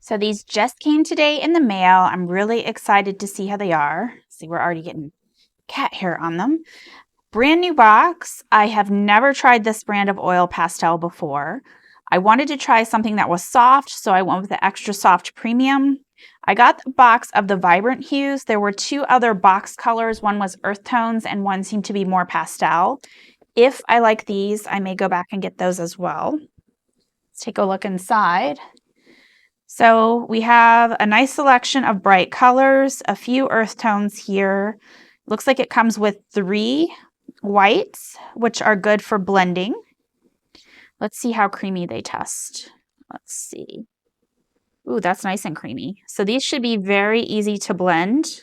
So these just came today in the mail. I'm really excited to see how they are. See, we're already getting cat hair on them. Brand new box. I have never tried this brand of oil pastel before. I wanted to try something that was soft, so I went with the extra soft premium. I got the box of the vibrant hues. There were two other box colors. One was earth tones and one seemed to be more pastel. If I like these, I may go back and get those as well. Let's take a look inside. So we have a nice selection of bright colors, a few earth tones here. Looks like it comes with 3 whites, which are good for blending. Let's see how creamy they test. Let's see. Ooh, that's nice and creamy. So these should be very easy to blend.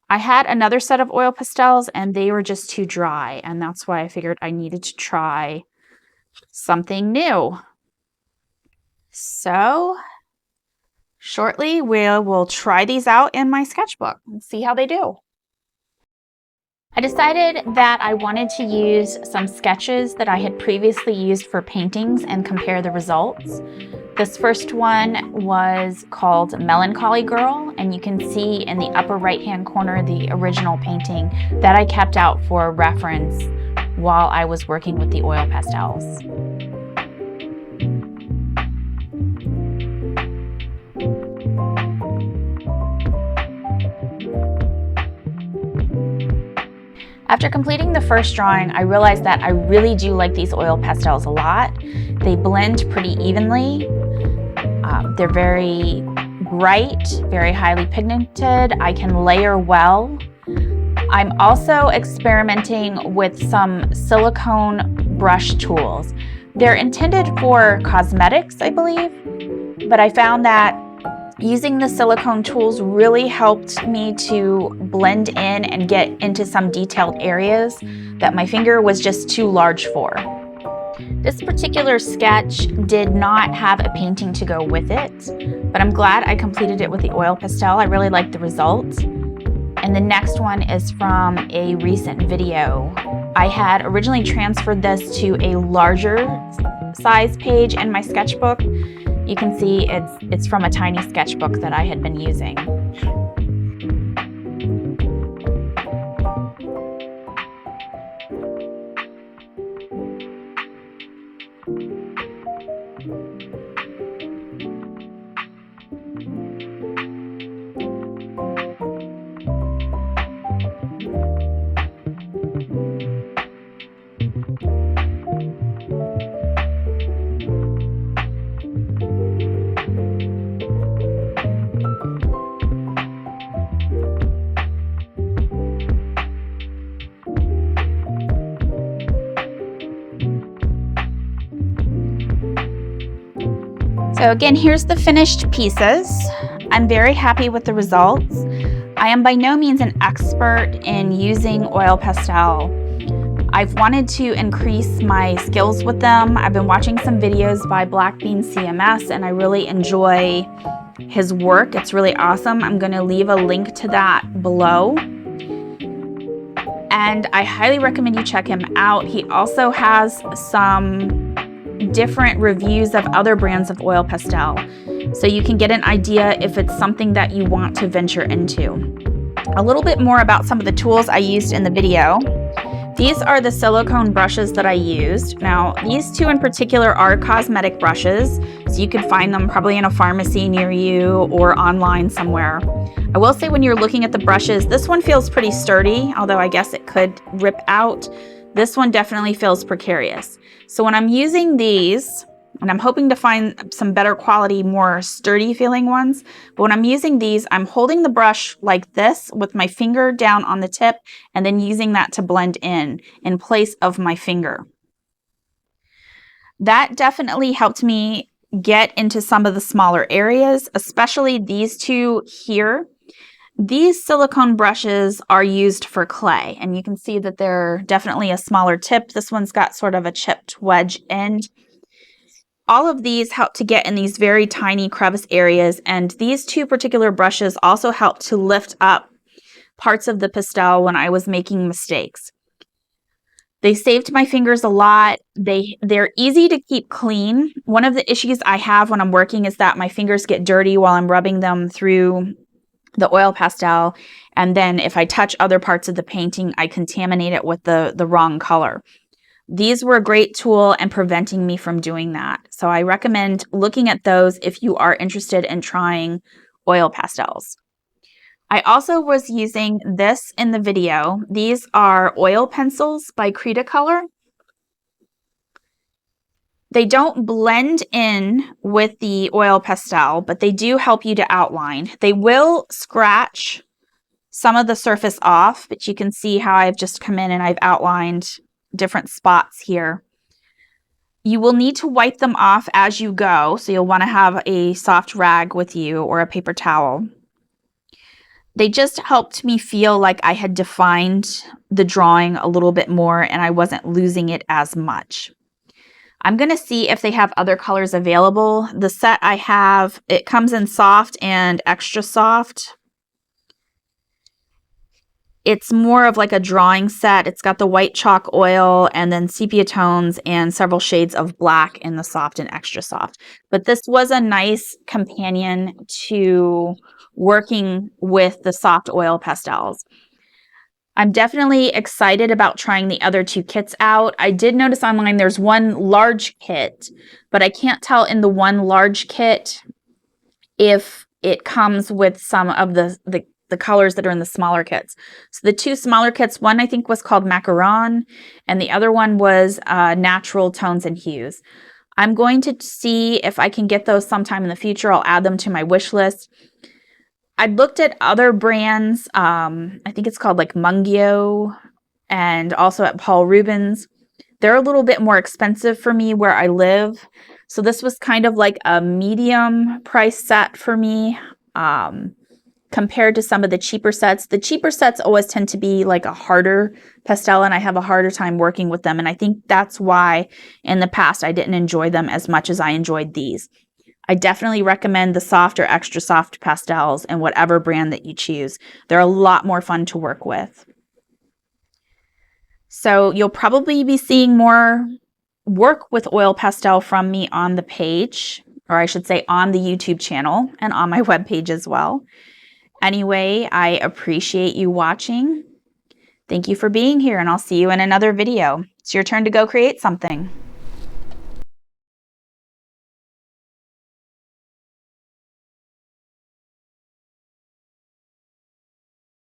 I had another set of oil pastels and they were just too dry, and that's why I figured I needed to try something new. So shortly, we'll try these out in my sketchbook and see how they do. I decided that I wanted to use some sketches that I had previously used for paintings and compare the results. This first one was called Melancholy Girl, and you can see in the upper right-hand corner the original painting that I kept out for reference while I was working with the oil pastels. After completing the first drawing, I realized that I really do like these oil pastels a lot. They blend pretty evenly. They're very bright, very highly pigmented. I can layer well. I'm also experimenting with some silicone brush tools. They're intended for cosmetics, I believe, but I found that using the silicone tools really helped me to blend in and get into some detailed areas that my finger was just too large for. This particular sketch did not have a painting to go with it, but I'm glad I completed it with the oil pastel. I really liked the results. And the next one is from a recent video. I had originally transferred this to a larger size page in my sketchbook. You can see it's from a tiny sketchbook that I had been using. So again, here's the finished pieces. I'm very happy with the results. I am by no means an expert in using oil pastel. I've wanted to increase my skills with them. I've been watching some videos by Black Bean CMS and I really enjoy his work. It's really awesome. I'm going to leave a link to that below. And I highly recommend you check him out. He also has some different reviews of other brands of oil pastel, so you can get an idea if it's something that you want to venture into. A little bit more about some of the tools I used in the video. These are the silicone brushes that I used. Now, these two in particular are cosmetic brushes, so you could find them probably in a pharmacy near you or online somewhere. I will say when you're looking at the brushes, this one feels pretty sturdy, although I guess it could rip out. This one definitely feels precarious. So when I'm using these, and I'm hoping to find some better quality, more sturdy feeling ones, but when I'm using these, I'm holding the brush like this with my finger down on the tip and then using that to blend in place of my finger. That definitely helped me get into some of the smaller areas, especially these two here. These silicone brushes are used for clay, and you can see that they're definitely a smaller tip. This one's got sort of a chipped wedge end. All of these help to get in these very tiny crevice areas, and these two particular brushes also help to lift up parts of the pastel when I was making mistakes. They saved my fingers a lot. They're easy to keep clean. One of the issues I have when I'm working is that my fingers get dirty while I'm rubbing them through the oil pastel. And then if I touch other parts of the painting, I contaminate it with the wrong color. These were a great tool in preventing me from doing that. So I recommend looking at those if you are interested in trying oil pastels. I also was using this in the video. These are oil pencils by Cretacolor. They don't blend in with the oil pastel, but they do help you to outline. They will scratch some of the surface off, but you can see how I've just come in and I've outlined different spots here. You will need to wipe them off as you go, so you'll want to have a soft rag with you or a paper towel. They just helped me feel like I had defined the drawing a little bit more and I wasn't losing it as much. I'm going to see if they have other colors available. The set I have, it comes in soft and extra soft. It's more of like a drawing set. It's got the white chalk oil and then sepia tones and several shades of black in the soft and extra soft. But this was a nice companion to working with the soft oil pastels. I'm definitely excited about trying the other two kits out. I did notice online there's one large kit, but I can't tell in the one large kit if it comes with some of the colors that are in the smaller kits. So the two smaller kits, one I think was called Macaron, and the other one was Natural Tones and Hues. I'm going to see if I can get those sometime in the future. I'll add them to my wish list. I looked at other brands. I think it's called like Mungio, and also at Paul Rubens. They're a little bit more expensive for me where I live. So this was kind of like a medium price set for me compared to some of the cheaper sets. The cheaper sets always tend to be like a harder pastel, and I have a harder time working with them. And I think that's why in the past I didn't enjoy them as much as I enjoyed these. I definitely recommend the soft or extra soft pastels and whatever brand that you choose. They're a lot more fun to work with. So you'll probably be seeing more work with oil pastel from me on the page, or I should say on the YouTube channel and on my webpage as well. Anyway, I appreciate you watching. Thank you for being here, and I'll see you in another video. It's your turn to go create something.